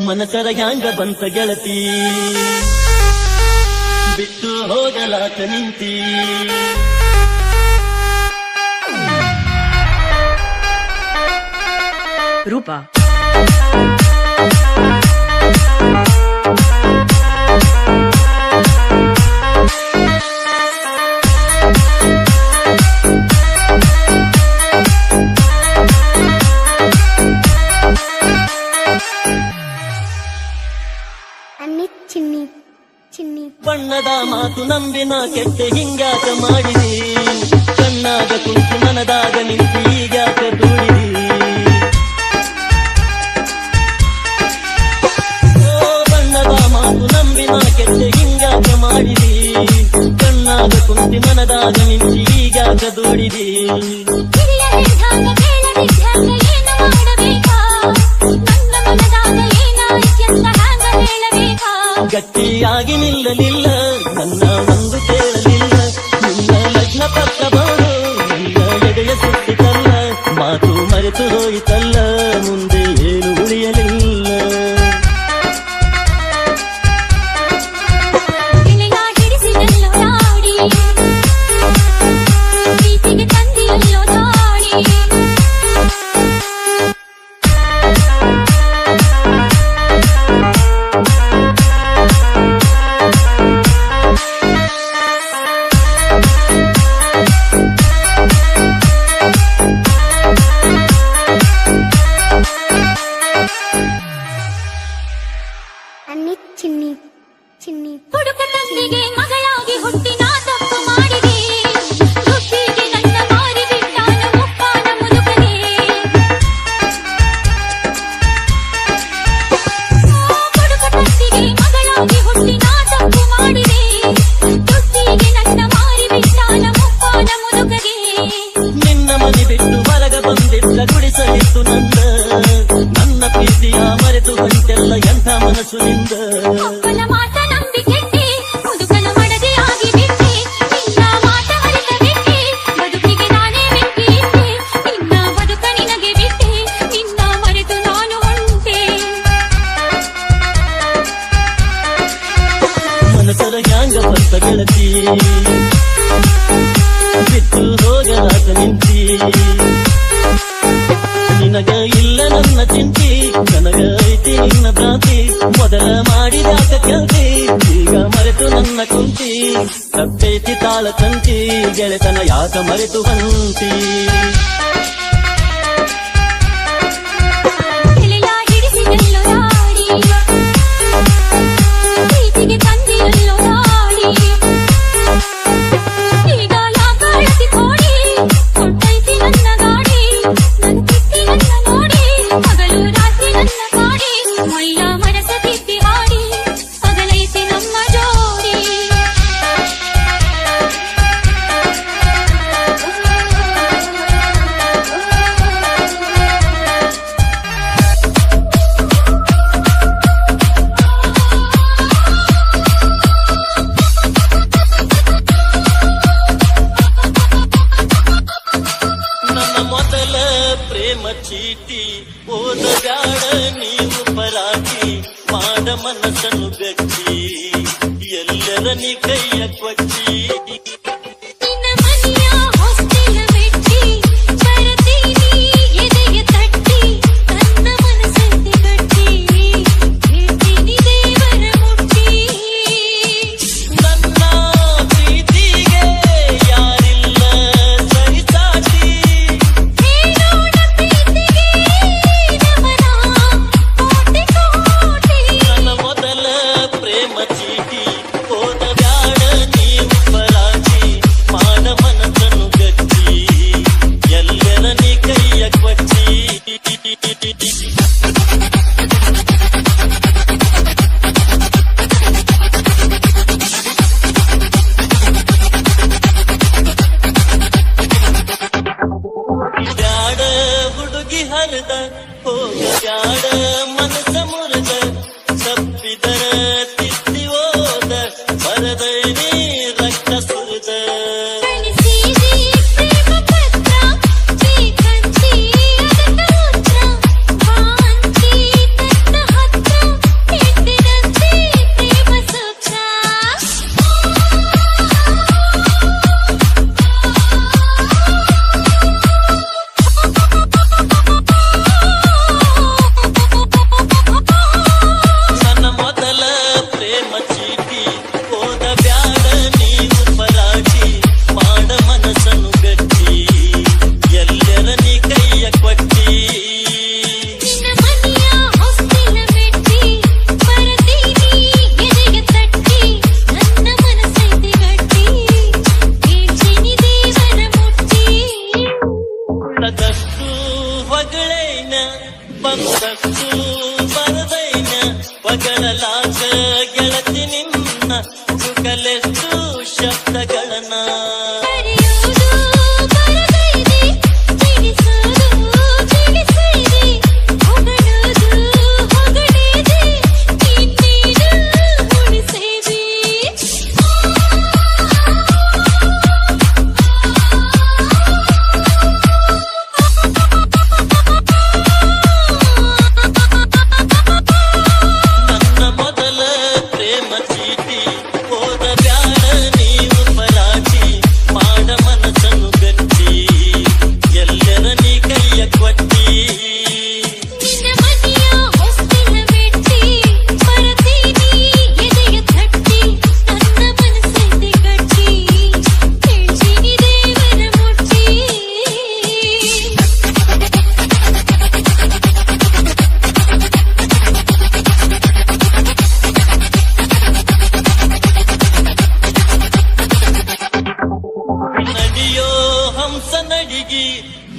ಮನಸರ ಹ್ಯಾಂಗ ಬಂತ ಗೆಳತಿ ಬಿಟ್ಟು ಹೋಗಲಾತ ನಿಂತಿ ರೂಪ ಬಣ್ಣದ ಮಾತು ನಂಬಿನ ಕೆಟ್ಟ ಹಿಂಗಾಕ ಮಾಡಿದಿ ಕಣ್ಣಾಗ ಕುಂತು ಮನದಾಗ ನಿಂತು ಈಗಾಕ ದೂಡಿದಿ ಬಣ್ಣದ ಮಾತು ನಂಬಿನ ಕೆಟ್ಟ ಹಿಂಗಾಕ ಮಾಡಿದಿ ಕಣ್ಣಾಗ ಕುಂತು ಮನದಾಗ ನಿಂತು ಈಗಾಕ ದೂಡಿದಿ ಗಟ್ಟಿಯಾಗಿ ನಿಲ್ಲಲಿಲ್ಲ ನನ್ನ ಒಂದು ಕೇಳಲಿಲ್ಲ ನಿನ್ನ ಲಗ್ನ ಪತ್ರ ಬಾರು ನಿನ್ನ ಎದೆಯ ಸುತ್ತಿತಲ್ಲ ಮಾತು ಮರೆತು ಹೋಯಿತಲ್ಲ ಮುಂದೆ ಏನು ಉಳಿಯಲಿಲ್ಲ ಹುಡುಕತಂದಿಗೆ ಮಗಳಾಗಿ ಹುಟ್ಟಿ ನಾ ತಪ್ಪು ಮಾಡಿದೆ ದುಡ್ಡಿಗೆ ನನ್ನ ಮಾರಿ ಬಿಟ್ಟಾನ ಮುಪ್ಪಾನ ಮುದುಕನೆ ಹುಡುಕತಂದಿಗೆ ಮಗಳಾಗಿ ಹುಟ್ಟಿ ನಾ ತಪ್ಪು ಮಾಡಿದೆ ದುಡ್ಡಿಗೆ ನನ್ನ ಮಾರಿ ಬಿಟ್ಟಾನ ಮುಪ್ಪಾನ ಮುದುಕನೆ ನಿನ್ನ ಮನೆ ಬಿಟ್ಟು ಹೊರಗ ಬಂದಿದ್ದ ಗುಡಿಸಲಿತ್ತು ನನ್ನ ಪ್ರೀತಿಯ ಮರೆತು ಹೊಂಟೆಲ್ಲ ಎಂಥ ಮನಸ್ಸು ನಿಂದ ಮನಸರ ಹ್ಯಾಂಗ ಬಂತ ಗೆಳತಿ ಬಿಟ್ಟು ಹೋಗಲಾತ ನಿಂತಿ ನಿನಗ ಇಲ್ಲ ನನ್ನ ಚಿಂತಿ ನನಗ ಐತಿ ನಿನ್ನ ಭ್ರಾಂತಿ ಮೊದಲ ಮಾಡಿದಾಕ ಕೆಲ್ತಿ ಈಗ ಮರೆತು ನನ್ನ ಕುಂತಿ ತಪ್ಪೈತಿ ತಾಳ ತಂತಿ ಗೆಳೆತನ ಯಾಕ ಮರೆತು ಬಂತಿ ಪ್ರೇಮ ಚೀಟಿ ಓದ ಬ್ಯಾಡ ನೀವು ಪರಾಟಿ ಮಾಡ ಮನಸ್ಸನ್ನು ಗಚ್ಚಿ ಎಲ್ಲರ ನೀ ಕೈಯ ಕೊಚ್ಚಿ ಹರಿದ ಹೋಗ ಜಾಡ ಮನಸ ಮುರಿದ ತಪ್ಪಿದರ ತಿದ್ದಿ ಹೋದ ಬರದೈನಿ ರಕ್ತ ಸುರಿದ ಹೊಗಳೇನ ಬಂದಷ್ಟು ಬರದೈನ ಹೊಗಳಲಾಗ ಗೆಳತಿ ನಿನ್ನ ಚುಕಲೆಷ್ಟು ಶಬ್ದಗಳನ್ನ ಕರೆಯುವುದು ಬರದೈದೆ ತಿಳಿಸುವುದು ತಿಳಿಸೈದೆ ಹೊಗಳುವುದು ಹೊಗಳಿದೆ ಇನ್ನೇನು ಉಳಿಸೈದೆ ನನ್ನ ಮೊದಲ ಪ್ರೇಮ ಚೀಟಿ ಹೋದ ಬ್ಯಾಡ ನೀವು ಪರಾಟಿ ಮಾಡ ಮನಸ್ಸನ್ನು ಗಟ್ಟಿ ಎಲ್ಲರ ನೀ ಕೈಯ ಕೊಟ್ಟಿ ನಿನ್ನ ಮನೆಯ ಹೊಸ್ತಿಲ ಮೆಟ್ಟಿ ಬರತೀನಿ ಎದೆಯ ತಟ್ಟಿ ನನ್ನ ಮನಸ್ಸೈತೆ ಗಟ್ಟಿ ಹೇಳ್ತೀನಿ ದೇವರ ಮುಟ್ಟಿ ನಡಿಯೋ ಹಂಸ ನಡಿಗಿ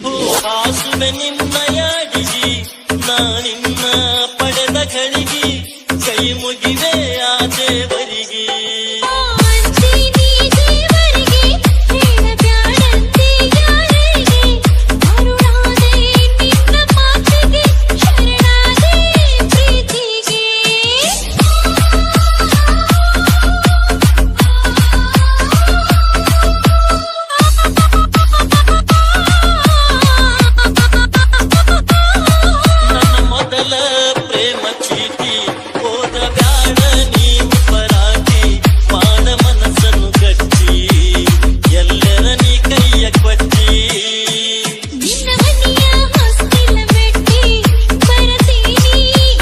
ಹೂ ಹಾಸುವೆ ನಿನ್ನ ಯಾಡಿಗಿ ನಾನಿನ್ನ ಪಡೆದ ಘಳಿಗಿ ಕೈ ಮುಗಿವೆ ಆ ದೇವರಿಗೆ ಅಂತೀನಿ ದೇವರಿಗೆ ಹೇಳಬ್ಯಾಡಂತೆ ಯಾರಿಗೆ ಕರುಣಾದೆ ನಿನ್ನ ಮಾತಿಗೆ ಶರಣಾದೆ ಪ್ರೀತಿಗೆ ನನ್ನ ಮೊದಲ ಪ್ರೇಮ ಚೀಟಿ ಹೋದ ಬ್ಯಾಡ ನೀವು ಪರಾಟಿ ಮಾಡ ಮನಸ್ಸನ್ನು ಗಟ್ಟಿ ಎಲ್ಲರ ನೀ ಕೈಯ ಕೊಟ್ಟಿ ನಿನ್ನ ಮನೆಯ ಹೊಸ್ತಿಲ ಮೆಟ್ಟಿ ಬರತೀನಿ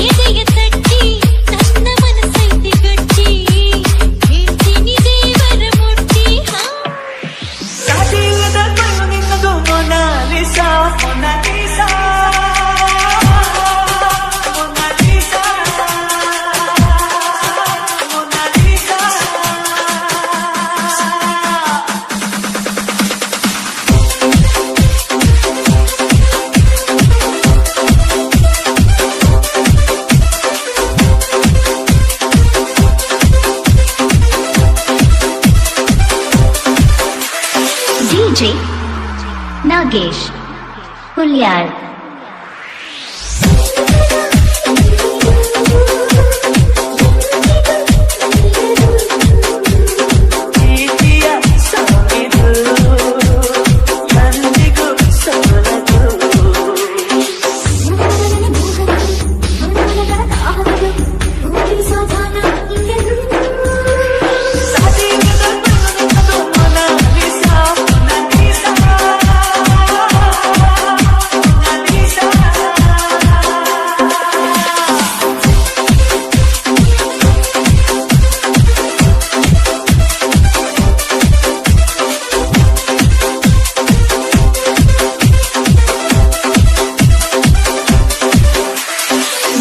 ಎದೆಯ ತಟ್ಟಿ ನನ್ನ ಮನಸ್ಸೈತೆ ಗಟ್ಟಿ ಹೇಳ್ತೀನಿ ದೇವರ ಮುಟ್ಟಿ ಸಾಟಿಲ್ಲದ ಕಣ್ಣು ನಿನ್ನದು Mona Lisa Mona Lisa Mona Lisa Mona Lisa DJ Nagesh Hulyar ಪ್ರೀತಿಯ ಸಾಗಿದು ಎಂದಿಗೂ ಸೋಲದು ಸಾಟಿಲ್ಲದ ಕಣ್ಣು ನಿನ್ನದು Mona Lisa Mona Lisa Mona Lisa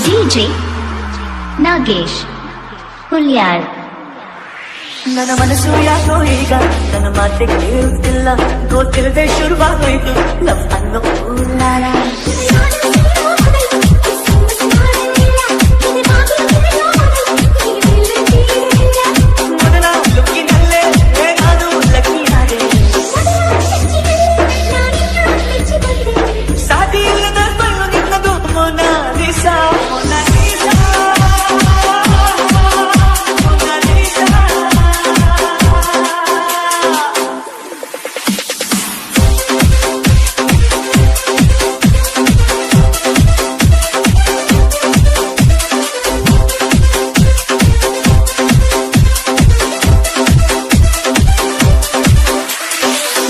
DJ Nagesh Hulyar ನನ್ನ ಮನಸ್ಸು ಯಾಕೋ ಈಗ ನನ್ನ ಮಾತೆ ಕೇಳುತ್ತಿಲ್ಲ ಗೊತ್ತಿಲ್ಲದೆ ಶುರುವಾಗೋಯ್ತು ಲವ್ ಅನ್ನೋ ಊಲಾಲ. ಮೊದಲ ಲುಕ್ಕಿನಲ್ಲೇ ನಾನು ಲಕ್ಕಿಯಾದೆ ಸಾಟಿ ಇಲ್ಲದ ಕಣ್ಣು ನಿನ್ನದು Mona Lisa Mona Lisa Mona Lisa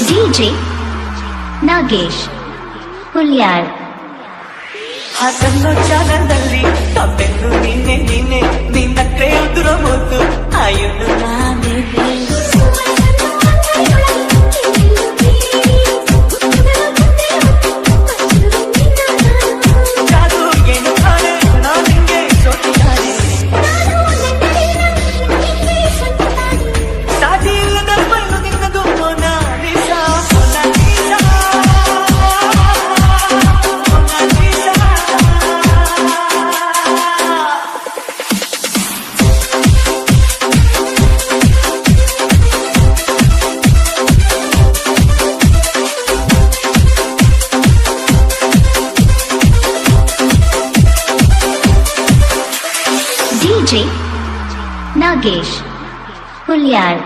DJ Nagesh Hulyar ಹಾಸನ್ನು ಚಾನಲ್ನಲ್ಲಿ ತಮ್ಮೆನ್ನು ನಿನ್ನೆ ನಿನ್ನೆ ನಿನ್ನಕ್ಕೆ ಉದುರ ಮುದ್ದು ಆಯುನು ನಾನೇ ಜಾದು ಏನು ಕಾಣೆ ನಾ ನಿಂಗೆ ಸೋತಿದ್ದಾನೆ ಸಾಟಿ ಇಲ್ಲದ ಬಣ್ಣು ನಿನ್ನದು Mona Lisa Mona Lisa Mona Lisa DJ Nagesh Hulyar.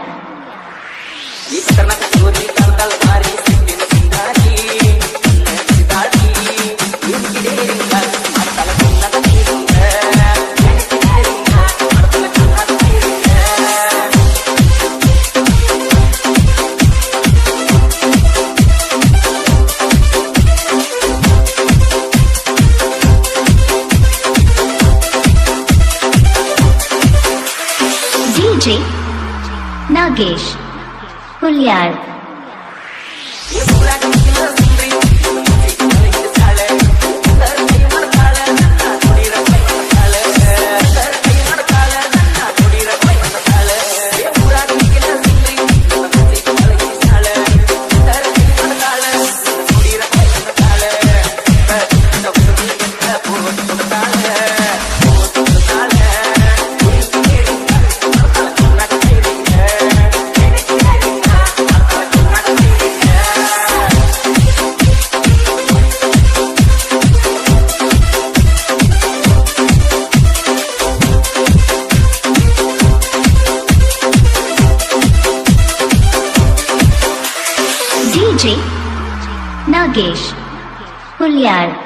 DJ Nagesh Hulyar. DJ Nagesh Hulyar.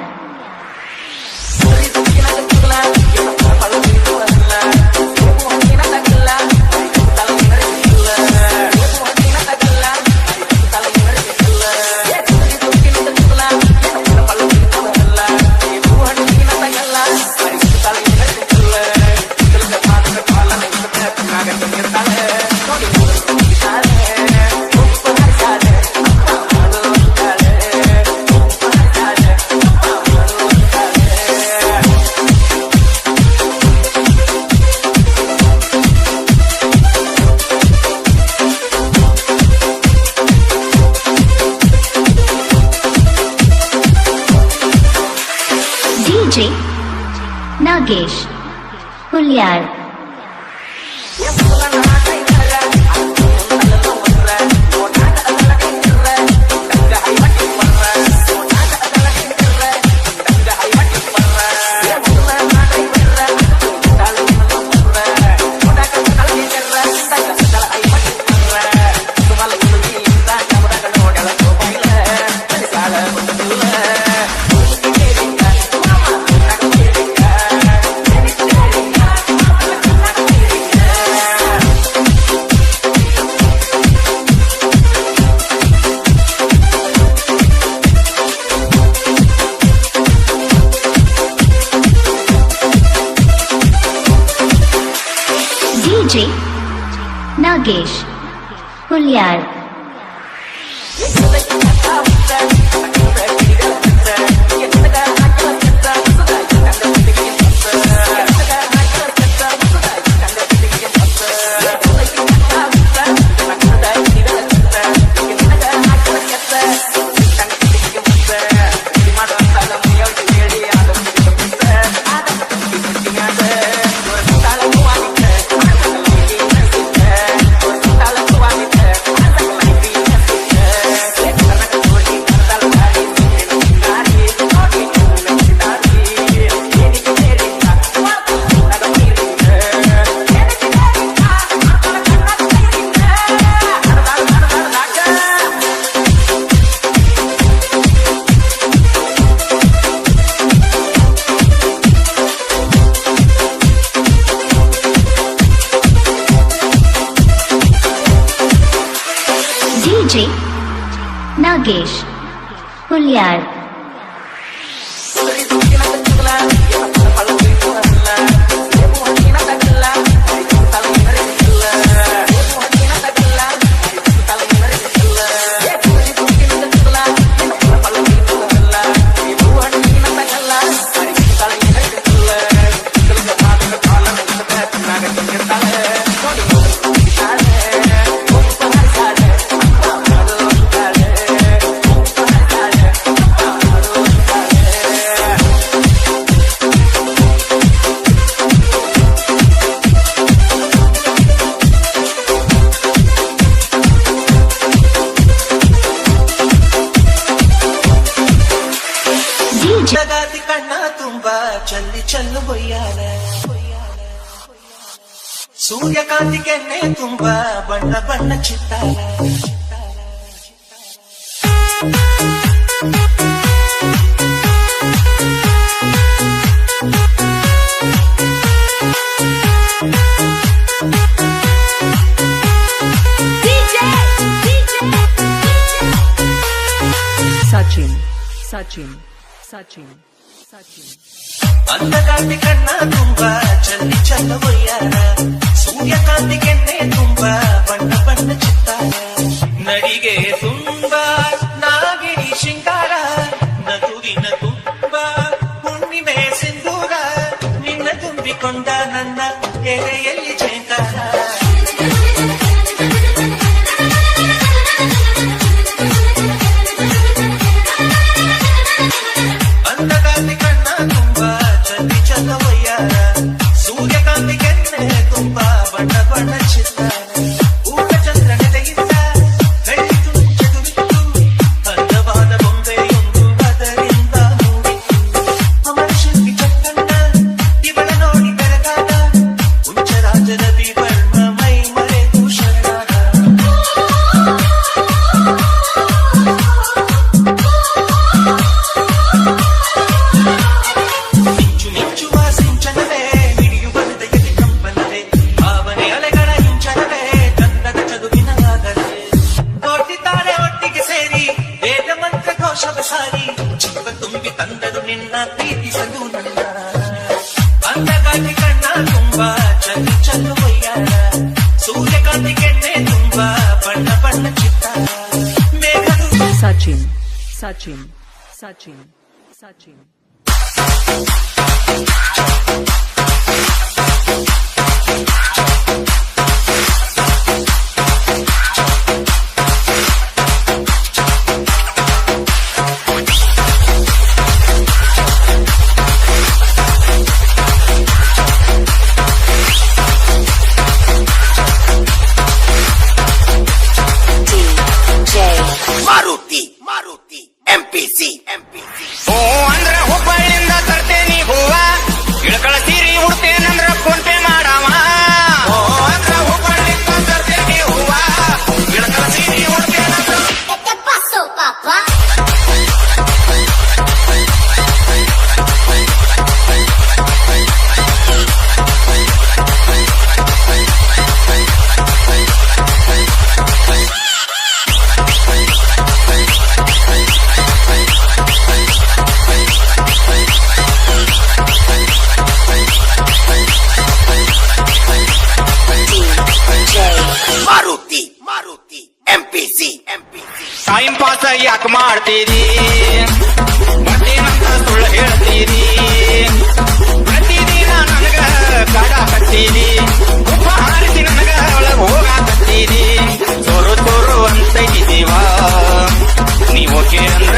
DJ Nagesh Hulyar. DJ Nagesh Hulyar. DJ Nagesh Hulyar. ಜಗತಿ ಕಣ್ಣ ತುಂಬ ಚಲ್ಲಿ ಚಲ್ಲು ಬೊಯ್ಯಾನ ಸೂರ್ಯಕಾಂತಿ ಕೆನ್ನೆ ತುಂಬಾ ಬಣ್ಣ ಬಣ್ಣ ಚಿತ್ತಾರ Sachin. ಅಂದಗಾಂತಿ ಕಣ್ಣ ತುಂಬಾ ಚಲ್ಲಿ ಚಲ್ಲವಯ್ಯಾರ ಸೂರ್ಯಕಾಂತಿ ಕೆನ್ನೆ ತುಂಬಾ ಬಣ್ಣ ಬಣ್ಣ ಚಿತ್ತಾರ ನಡಿಗೆ ತುಂಬಾ ನಾಗಿಣಿ ಶೃಂಗಾರ ನಗುವಿನ ತುಂಬಾ ಹುಣ್ಣಿಮೆ ಸಿಂಧೂರ ನಿನ್ನ ತುಂಬಿಕೊಂಡ ನನ್ನ ಎದೆಯಲ್ಲಿ ಜೇಂಕಾರ ಅಂದಗಾಂತಿ ಕಣ್ಣ ತುಂಬಾ ಚಲ್ಲಿ ಚಲ್ಲವಯ್ಯಾರ ಸೂರ್ಯಕಾಂತಿ ಕೆನ್ನೆ ತುಂಬಾ ಬಣ್ಣ ಬಣ್ಣ ಚಿತ್ತಾರ ಊಟ ಚಂದ್ರನೆಲೆಯಿಂದ ಬೆಳಕಿತು ಚದುರಿತು ಅಂದವಾದ ಬೊಂಬೆಯೊಂದು ಅದರಿಂದ ಮೂಡಿತು ಅಮರ ಶಿಲ್ಪಿ ಚಕ್ಕಣ್ಣ ಇವಳ ನೋಡಿ ಬೆರಗಾದ ಹುಂಚರಾಜದ ವಿವರ್ಣ ಮೈ ಮರೆತು ಶರಣಾದ ಮಿಂಚು ಮಿಂಚುವ ಸಿಂಚನವೇ ಹಿಡಿಯುವ ಹೃದಯಕ್ಕೆ ಕಂಪನವೇ ಭಾವನೆ ಅಲೆಗಳ ಹಿಂಚನವೇ ಗಂಧದ ಚದುವಿನ ಆಗಲೇ ಕೋಟಿದ್ದಾರೆ ಒಟ್ಟಿಗೆ ಸೇರಿ ವೇದ ಮಂತ್ರ ಘೋಷವ ಸಾರಿ ಜೀವ ತುಂಬಿ ತಂದರು ನಿನ್ನ ಪ್ರೀತಿಸಲು ನನ್ನ ಅಂದಗಾಂತಿ ಕಣ್ಣ ತುಂಬಾ ಚಲ್ಲಿ ಚಲ್ಲುವಯ್ಯಾರ ಸೂರ್ಯಕಾಂತಿ ಕೆನ್ನೆ ತುಂಬಾ ಬಣ್ಣ ಬಣ್ಣ ಚಿತ್ತಾರ ಮೇಘದು Sachin. ಮಾರುತಿ MPC ಓ ಅಂದ್ರ ಹುಬ್ಬಳ್ಳಿಯಿಂದ ತರ್ತೇನಿ ಹೂವ ಇಳಕಳ ಸೀರಿ ಉಡ್ತೇನಂದ್ರ ಫೋನ್ ಪೇ ಮಾಡವ ಓ ಅಂದ್ರ ಹುಬ್ಬಳ್ಳಿಯಿಂದ ತರ್ತೇನಿ ಹೂವ ಇಳಕಳ ಸೀರಿ ಉಡ್ತೇನಂದ್ರ ¿Qué pasó, papá? Maruti MPC time pass ಯಾಕೆ ಮಾಡ್ತೀರಿ ಮತ್ತೇನಂತ ಸುಳ್ಳು ಹೇಳ್ತೀರಿ ಪ್ರತಿದಿನ ನನಗ ಕಾಡ ಕತ್ತೀರಿ ಉಪ್ಪ ಹಾರಿಸಿ ನನಗ ಒಳಗ ಹೋಗಾಕತ್ತೀರಿ ಸೋರು ಅಂತೈತಿ ಜೀವ ನೀವು ಓಕೆ ಅಂದ್ರ